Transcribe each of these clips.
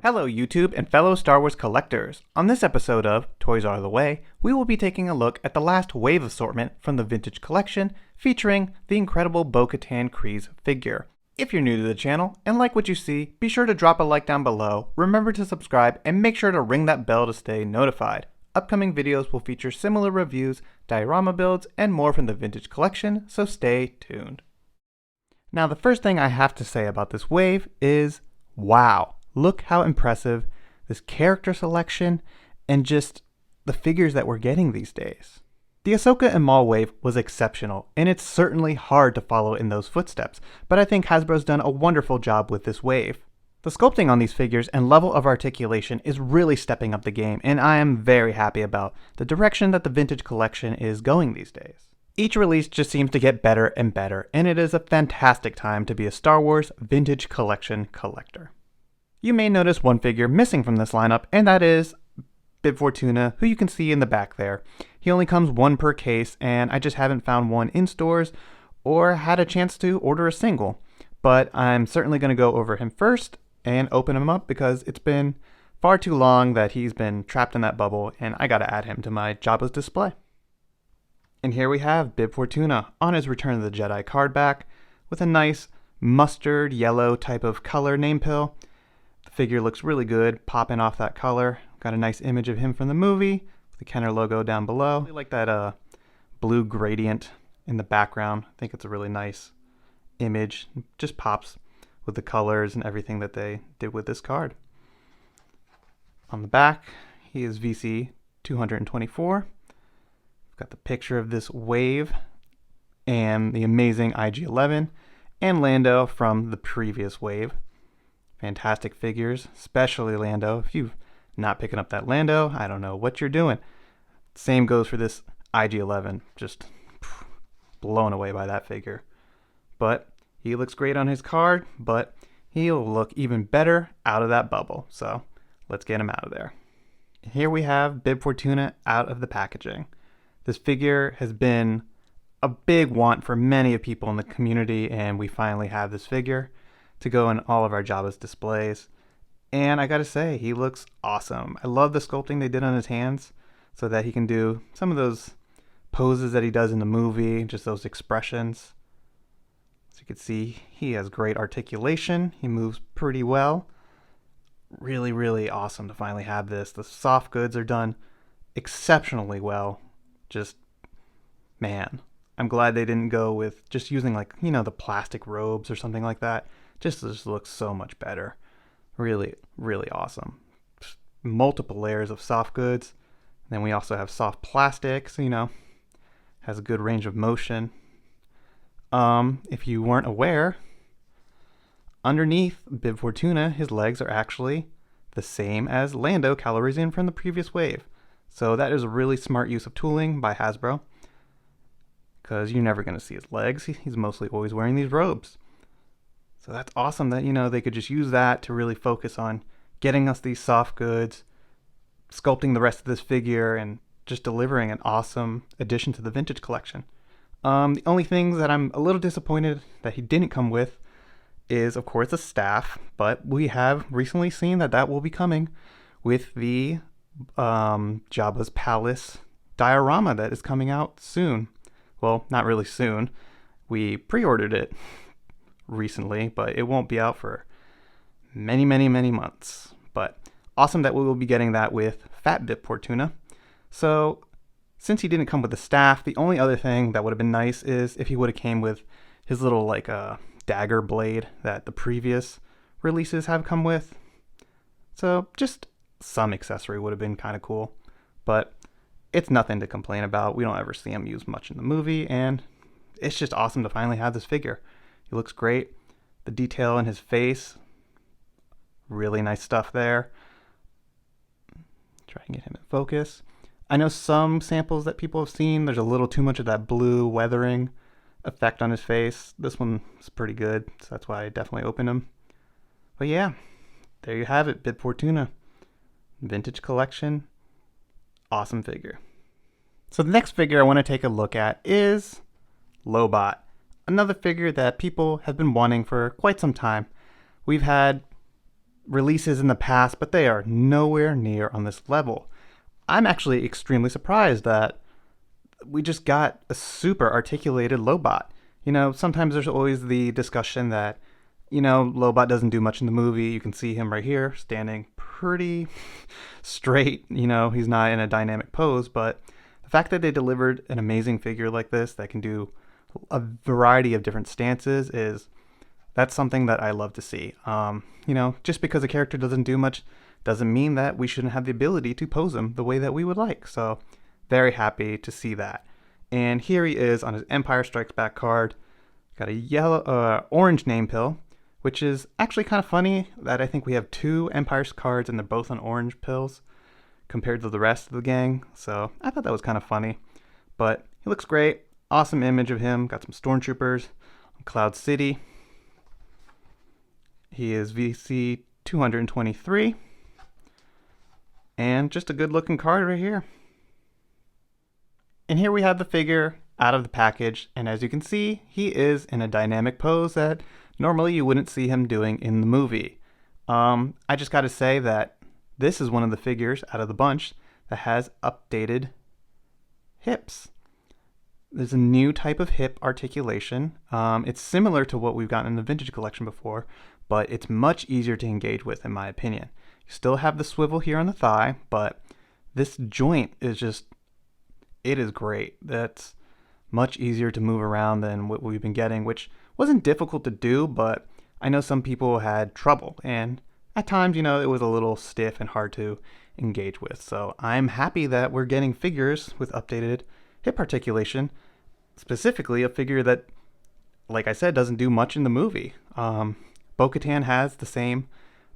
Hello YouTube and fellow Star Wars collectors. On this episode of Toys Are the Way, we will be taking a look at the last wave assortment from the vintage collection featuring the incredible Bo Katan Kryze figure. If you're new to the channel and like what you see, be sure to drop a like down below, remember to subscribe, and make sure to ring that bell to stay notified. Upcoming videos will feature similar reviews, diorama builds, and more from the vintage collection, so stay tuned. Now the first thing I have to say about this wave is, wow! Look how impressive this character selection and just the figures that we're getting these days. The Ahsoka and Maul wave was exceptional, and it's certainly hard to follow in those footsteps, but I think Hasbro's done a wonderful job with this wave. The sculpting on these figures and level of articulation is really stepping up the game, and I am very happy about the direction that the vintage collection is going these days. Each release just seems to get better and better, and it is a fantastic time to be a Star Wars vintage collection collector. You may notice one figure missing from this lineup, and that is Bib Fortuna, who you can see in the back there. He only comes one per case, and I just haven't found one in stores or had a chance to order a single. But I'm certainly going to go over him first and open him up because it's been far too long that he's been trapped in that bubble, and I gotta add him to my Jabba's display. And here we have Bib Fortuna on his Return of the Jedi card back with a nice mustard yellow type of color name pill. Figure looks really good, popping off that color. Got a nice image of him from the movie, with the Kenner logo down below. I really like that blue gradient in the background. I think it's a really nice image. It just pops with the colors and everything that they did with this card. On the back, he is VC 224. Got the picture of this wave and the amazing IG-11 and Lando from the previous wave. Fantastic figures, especially Lando. If you're not picking up that Lando, I don't know what you're doing. Same goes for this IG-11. Just blown away by that figure. But he looks great on his card, but he'll look even better out of that bubble. So let's get him out of there. Here we have Bib Fortuna out of the packaging. This figure has been a big want for many people in the community, and we finally have this figure to go in all of our Jabba's displays. And I gotta say, he looks awesome. I love the sculpting they did on his hands so that he can do some of those poses that he does in the movie, just those expressions. As you can see, he has great articulation. He moves pretty well. Really, really awesome to finally have this. The soft goods are done exceptionally well. Just, man, I'm glad they didn't go with just using the plastic robes or something like that. Just looks so much better. Really, really awesome. Just multiple layers of soft goods. Then we also have soft plastic, so has a good range of motion. If you weren't aware, underneath Bib Fortuna, his legs are actually the same as Lando Calrissian from the previous wave. So that is a really smart use of tooling by Hasbro, because you're never going to see his legs. He's mostly always wearing these robes. So that's awesome that, they could just use that to really focus on getting us these soft goods, sculpting the rest of this figure, and just delivering an awesome addition to the vintage collection. The only things that I'm a little disappointed that he didn't come with is, of course, a staff, but we have recently seen that will be coming with the Jabba's Palace diorama that is coming out soon. Well, not really soon. We pre-ordered it recently, but it won't be out for many, many, many months. But awesome that we will be getting that with Fat Bib Fortuna. So since he didn't come with the staff, the only other thing that would have been nice is if he would have came with his little dagger blade that the previous releases have come with. So just some accessory would have been kind of cool, but it's nothing to complain about. We don't ever see him used much in the movie, and it's just awesome to finally have this figure. He looks great. The detail in his face, really nice stuff there. Try and get him in focus. I know some samples that people have seen, there's a little too much of that blue weathering effect on his face. This one is pretty good, so that's why I definitely opened him. But yeah, there you have it, Bib Fortuna. Vintage collection. Awesome figure. So the next figure I want to take a look at is Lobot. Another figure that people have been wanting for quite some time. We've had releases in the past, but they are nowhere near on this level. I'm actually extremely surprised that we just got a super articulated Lobot. Sometimes there's always the discussion that, Lobot doesn't do much in the movie. You can see him right here standing pretty straight. He's not in a dynamic pose, but the fact that they delivered an amazing figure like this that can do a variety of different stances that's something that I love to see. Just because a character doesn't do much doesn't mean that we shouldn't have the ability to pose him the way that we would like. So very happy to see that. And here he is on his Empire Strikes Back card. Got a orange name pill, which is actually kind of funny that I think we have 2 Empire cards and they're both on orange pills compared to the rest of the gang. So I thought that was kind of funny. But he looks great. Awesome image of him. Got some stormtroopers on Cloud City. He is VC 223. And just a good looking card right here. And here we have the figure out of the package, and as you can see, he is in a dynamic pose that normally you wouldn't see him doing in the movie. I just gotta say that this is one of the figures out of the bunch that has updated hips. There's a new type of hip articulation. It's similar to what we've gotten in the vintage collection before, but it's much easier to engage with in my opinion. You still have the swivel here on the thigh, but this joint is just, it is great. That's much easier to move around than what we've been getting, which wasn't difficult to do, but I know some people had trouble, and at times, it was a little stiff and hard to engage with. So I'm happy that we're getting figures with updated hip articulation, specifically a figure that, like I said, doesn't do much in the movie. Bo Katan has the same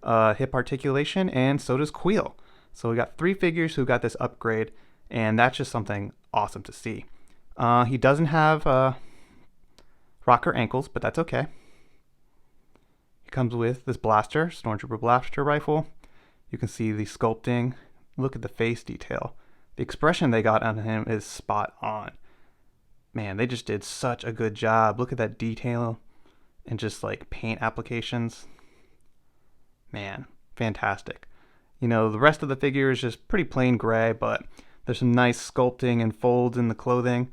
hip articulation, and so does Kuiil. So we got 3 figures who got this upgrade, and that's just something awesome to see. He doesn't have rocker ankles, but that's okay. He comes with this blaster, Stormtrooper blaster rifle. You can see the sculpting. Look at the face detail. The expression they got on him is spot on. Man, they just did such a good job. Look at that detail and just like paint applications. Man, fantastic. The rest of the figure is just pretty plain gray, but there's some nice sculpting and folds in the clothing,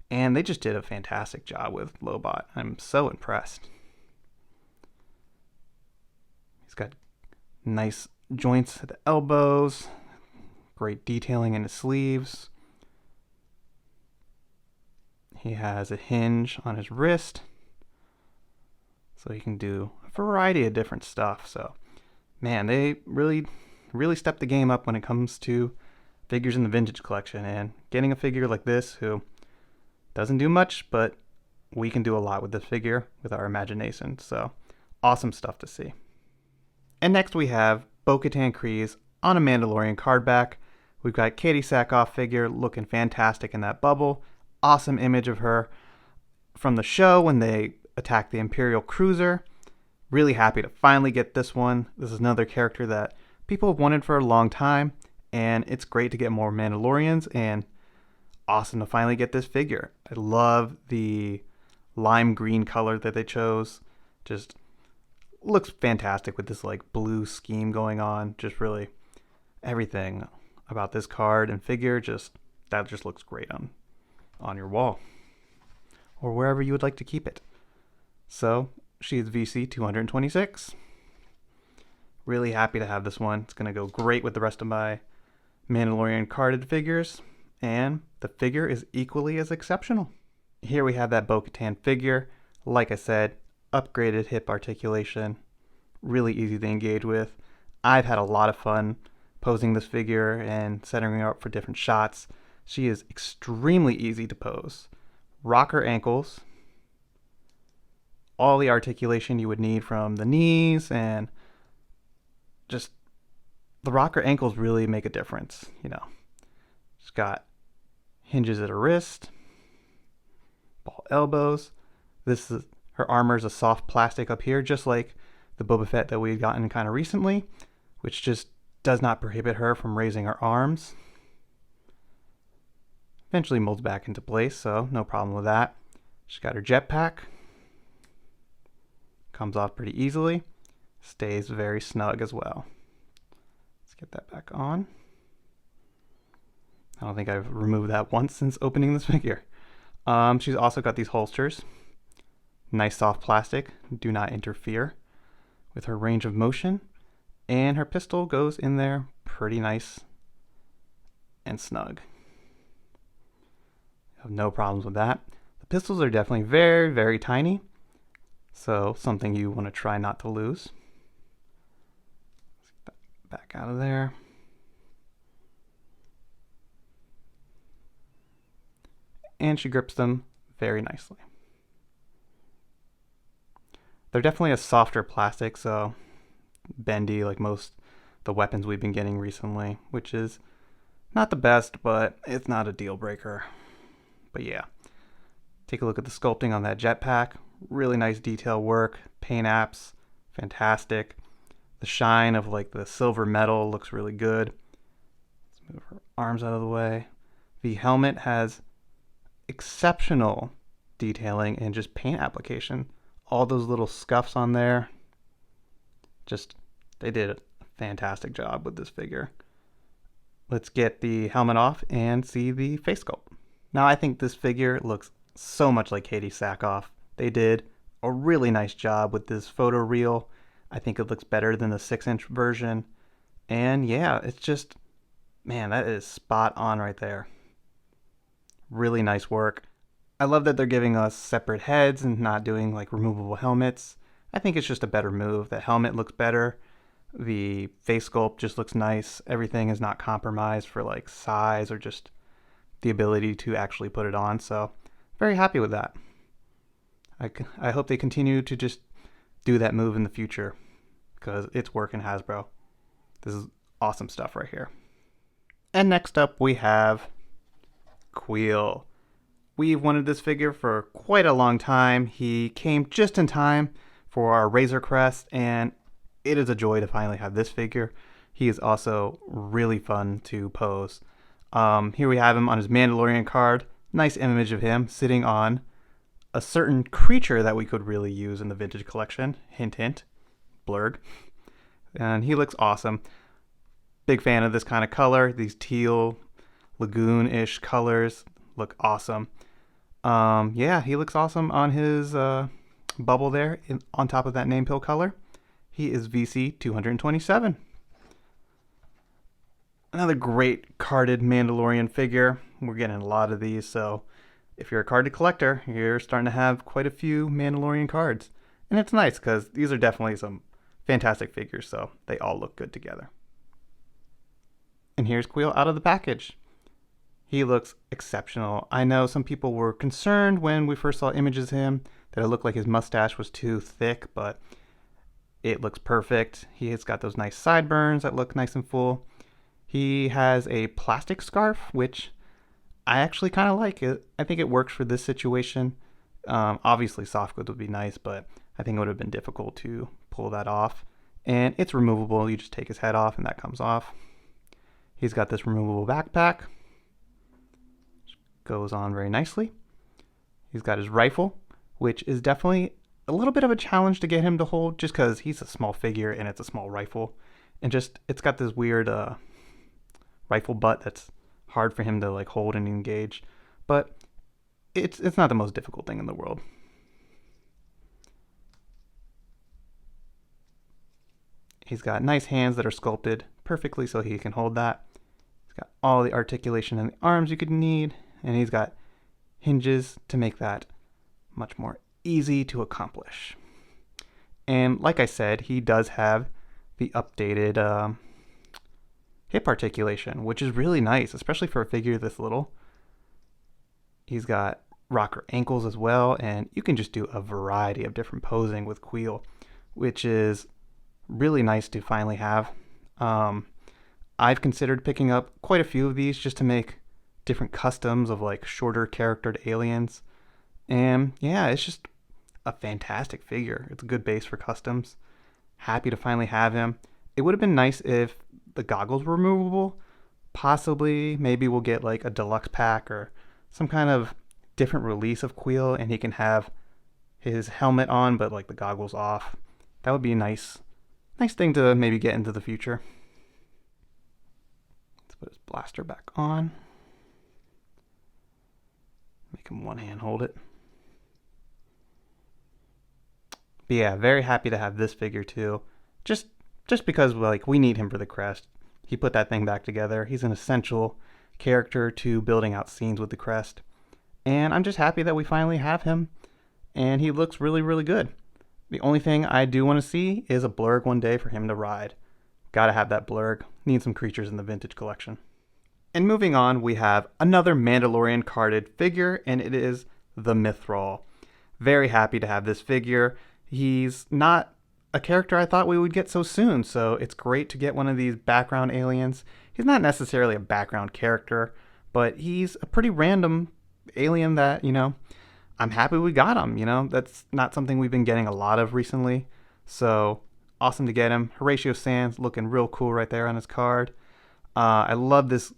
and they just did a fantastic job with Lobot. I'm so impressed. He's got nice joints at the elbows, great detailing in his sleeves. He has a hinge on his wrist, so he can do a variety of different stuff. So, man, they really stepped the game up when it comes to figures in the vintage collection, and getting a figure like this who doesn't do much, but we can do a lot with this figure with our imagination. So awesome stuff to see. And next we have Bo Katan Kryze on a Mandalorian card back. We've got Katie Sackhoff figure looking fantastic in that bubble. Awesome image of her from the show when they attacked the Imperial cruiser. Really happy to finally get this one. This is another character that people have wanted for a long time, and it's great to get more Mandalorians, and awesome to finally get this figure. I love the lime green color that they chose. Just looks fantastic with this like blue scheme going on. Just really everything about this card and figure, that just looks great on your wall or wherever you would like to keep it. So she is VC 226. Really happy to have this one. It's going to go great with the rest of my Mandalorian carded figures, and the figure is equally as exceptional. Here we have that Bo Katan figure. Like I said, upgraded hip articulation, really easy to engage with. I've had a lot of fun posing this figure and setting her up for different shots. She is extremely easy to pose. Rocker ankles, all the articulation you would need from the knees, and just the rocker ankles really make a difference. She's got hinges at her wrist, ball elbows. Her armor is a soft plastic up here, just like the Boba Fett that we've gotten kind of recently, which just does not prohibit her from raising her arms. Eventually molds back into place, so no problem with that. She's got her jetpack. Comes off pretty easily. Stays very snug as well. Let's get that back on. I don't think I've removed that once since opening this figure. She's also got these holsters. Nice soft plastic, do not interfere with her range of motion. And her pistol goes in there pretty nice and snug. Have no problems with that. The pistols are definitely very, very tiny. So something you want to try not to lose. Back out of there. And she grips them very nicely. They're definitely a softer plastic, so bendy like most the weapons we've been getting recently, which is not the best, but it's not a deal breaker. But yeah, take a look at the sculpting on that jetpack. Really nice detail work, paint apps, fantastic. The shine of like the silver metal looks really good. Let's move her arms out of the way. The helmet has exceptional detailing and just paint application. All those little scuffs on there. Just, they did a fantastic job with this figure. Let's get the helmet off and see the face sculpt. Now I think this figure looks so much like Katie Sackhoff. They did a really nice job with this photo reel. I think it looks better than the 6-inch version. And yeah, it's just, man, that is spot on right there. Really nice work. I love that they're giving us separate heads and not doing like removable helmets. I think it's just a better move. The helmet looks better. The face sculpt just looks nice. Everything is not compromised for like size or just the ability to actually put it on. So very happy with that. I hope they continue to just do that move in the future because it's working, Hasbro. This is awesome stuff right here. And next up we have Kuiil. We've wanted this figure for quite a long time. He came just in time for our Razor Crest, and it is a joy to finally have this figure. He is also really fun to pose. Here we have him on his Mandalorian card. Nice image of him sitting on a certain creature that we could really use in the vintage collection. Hint, hint. Blurg. And he looks awesome. Big fan of this kind of color. These teal, lagoon-ish colors look awesome. Yeah, he looks awesome on his bubble there on top of that name pill color. He is VC 227. Another great carded Mandalorian figure. We're getting a lot of these, so if you're a carded collector, you're starting to have quite a few Mandalorian cards. And it's nice because these are definitely some fantastic figures, so they all look good together. And here's Kuiil out of the package. He looks exceptional. I know some people were concerned when we first saw images of him that it looked like his mustache was too thick, but it looks perfect. He has got those nice sideburns that look nice and full. He has a plastic scarf, which I actually kind of like. I think it works for this situation. Obviously soft goods would be nice, but I think it would have been difficult to pull that off. And it's removable. You just take his head off and that comes off. He's got this removable backpack. Goes on very nicely. He's got his rifle, which is definitely a little bit of a challenge to get him to hold just because he's a small figure and it's a small rifle. And just, it's got this weird rifle butt that's hard for him to like hold and engage. But it's not the most difficult thing in the world. He's got nice hands that are sculpted perfectly so he can hold that. He's got all the articulation in the arms you could need. And he's got hinges to make that much more easy to accomplish. And like I said, he does have the updated hip articulation, which is really nice, especially for a figure this little. He's got rocker ankles as well, and you can just do a variety of different posing with Kuiil, which is really nice to finally have. I've considered picking up quite a few of these just to make different customs of like shorter charactered aliens. And yeah, it's just a fantastic figure. It's a good base for customs. Happy to finally have him. It would have been nice if the goggles were removable. Possibly, maybe we'll get like a deluxe pack or some kind of different release of Kuiil and he can have his helmet on but like the goggles off. That would be a nice Nice thing to maybe get into the future. Let's put his blaster back on. Make him one hand hold it. But yeah, very happy to have this figure too. Just because like we need him for the crest. He put that thing back together. He's an essential character to building out scenes with the crest. And I'm just happy that we finally have him. And he looks really, really good. The only thing I do want to see is a blurg one day for him to ride. Gotta have that blurg. Need some creatures in the vintage collection. And moving on, we have another Mandalorian carded figure, and it is the Mythrol. Very happy to have this figure. He's not a character I thought we would get so soon, so it's great to get one of these background aliens. He's not necessarily a background character, but he's a pretty random alien that, I'm happy we got him. That's not something we've been getting a lot of recently, so awesome to get him. Horatio Sands looking real cool right there on his card. I love this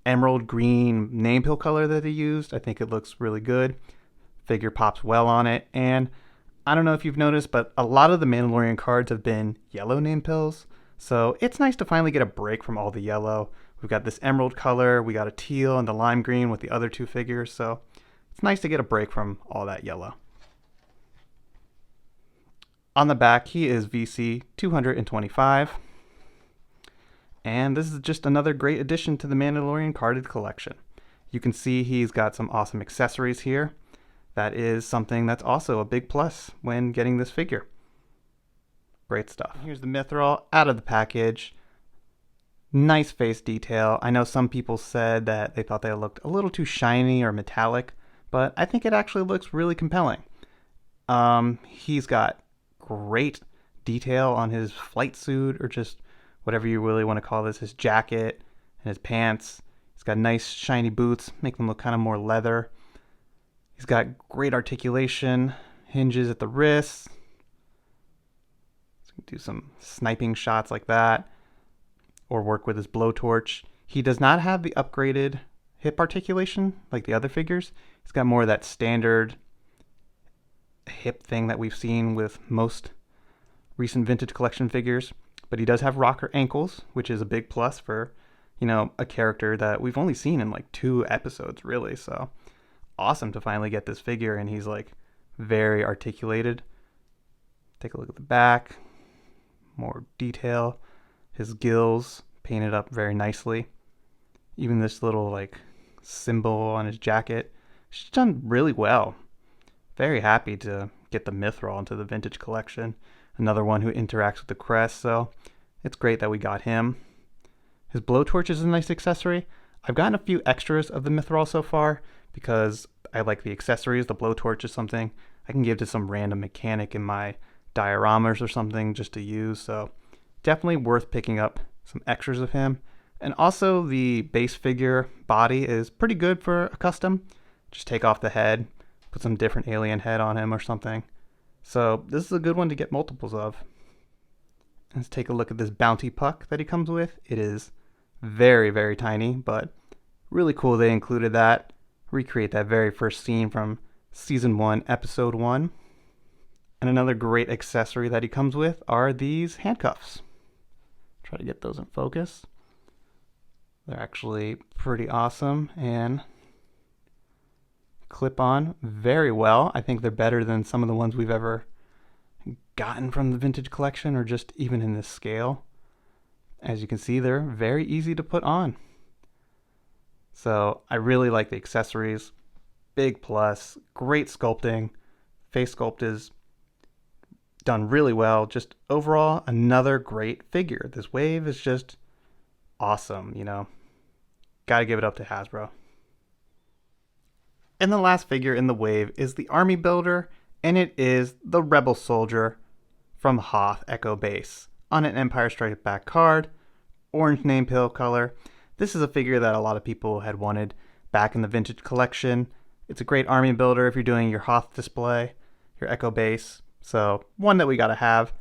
emerald green name pill color that he used. I think it looks really good. Figure pops well on it, and I don't know if you've noticed, but a lot of the Mandalorian cards have been yellow name pills, so it's nice to finally get a break from all the yellow. We've got this emerald color, we got a teal and the lime green with the other two figures, so it's nice to get a break from all that yellow. On the back, he is VC 225. And this is just another great addition to the Mandalorian carded collection. You can see he's got some awesome accessories here. That is something that's also a big plus when getting this figure. Great stuff. Here's the Mythrol out of the package. Nice face detail. I know some people said that they thought they looked a little too shiny or metallic, but I think it actually looks really compelling. He's got great detail on his flight suit, or just whatever you really want to call this, his jacket and his pants. He's got nice shiny boots, make them look kind of more leather. He's got great articulation, hinges at the wrists. So do some sniping shots like that, or work with his blowtorch. He does not have the upgraded hip articulation like the other figures. He's got more of that standard hip thing that we've seen with most recent vintage collection figures. But he does have rocker ankles, which is a big plus for, a character that we've only seen in like 2 episodes, really. So awesome to finally get this figure, and he's like very articulated. Take a look at the back. More detail. His gills painted up very nicely. Even this little like symbol on his jacket. She's done really well. Very happy to get the Mythrol into the vintage collection. Another one who interacts with the crest, so it's great that we got him. His blowtorch is a nice accessory. I've gotten a few extras of the Mythrol so far because I like the accessories. The blowtorch is something I can give to some random mechanic in my dioramas or something just to use, so definitely worth picking up some extras of him. And also the base figure body is pretty good for a custom. Just take off the head, put some different alien head on him or something. So this is a good one to get multiples of. Let's take a look at this bounty puck that he comes with. It is very, very tiny, but really cool they included that. Recreate that very first scene from Season 1, Episode 1. And another great accessory that he comes with are these handcuffs. Try to get those in focus. They're actually pretty awesome and clip on very well. I think they're better than some of the ones we've ever gotten from the vintage collection, or just even in this scale. As you can see, they're very easy to put on. So I really like the accessories. Big plus. Great sculpting. Face sculpt is done really well. Just overall, another great figure. This wave is just awesome, Gotta give it up to Hasbro. And the last figure in the wave is the Army Builder, and it is the Rebel Soldier from Hoth Echo Base on an Empire Strikes Back card, orange name pill color. This is a figure that a lot of people had wanted back in the vintage collection. It's a great Army Builder if you're doing your Hoth display, your Echo Base. So one that we gotta have.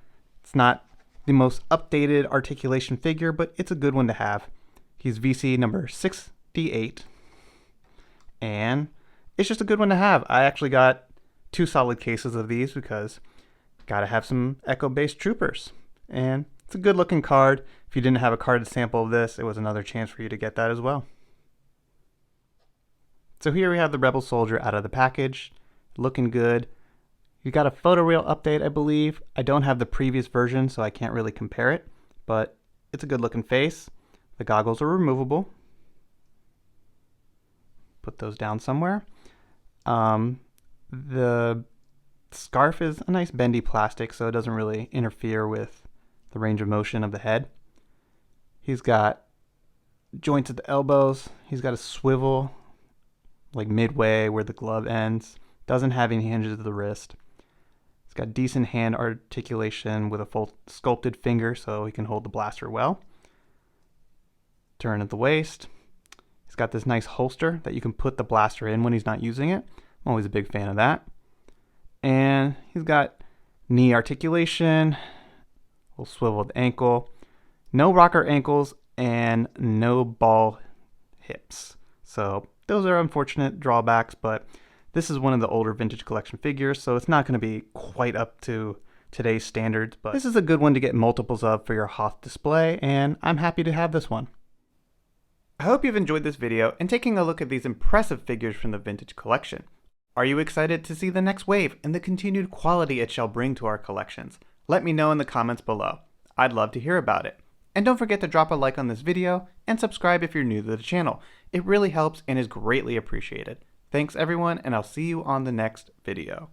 It's not the most updated articulation figure, but it's a good one to have. He's VC number 6D8, and it's just a good one to have. I actually got 2 solid cases of these because gotta have some Echo-based troopers, and It's a good looking card. If you didn't have a carded sample of this, it was another chance for you to get that as well. So here we have the Rebel Soldier out of the package, looking good. You got a photoreal update, I believe. I don't have the previous version, so I can't really compare it, but it's a good looking face. The goggles are removable. Put those down somewhere. The scarf is a nice bendy plastic, so it doesn't really interfere with the range of motion of the head. He's got joints at the elbows. He's got a swivel like midway where the glove ends. Doesn't have any hinges at the wrist. He's got decent hand articulation with a full sculpted finger so he can hold the blaster well. Turn at the waist. He's got this nice holster that you can put the blaster in when he's not using it. I'm always a big fan of that. And he's got knee articulation, a little swiveled ankle, no rocker ankles, and no ball hips. So those are unfortunate drawbacks, but this is one of the older vintage collection figures, so it's not going to be quite up to today's standards, but this is a good one to get multiples of for your Hoth display, and I'm happy to have this one. I hope you've enjoyed this video and taking a look at these impressive figures from the vintage collection. Are you excited to see the next wave and the continued quality it shall bring to our collections? Let me know in the comments below. I'd love to hear about it. And don't forget to drop a like on this video and subscribe if you're new to the channel. It really helps and is greatly appreciated. Thanks everyone, and I'll see you on the next video.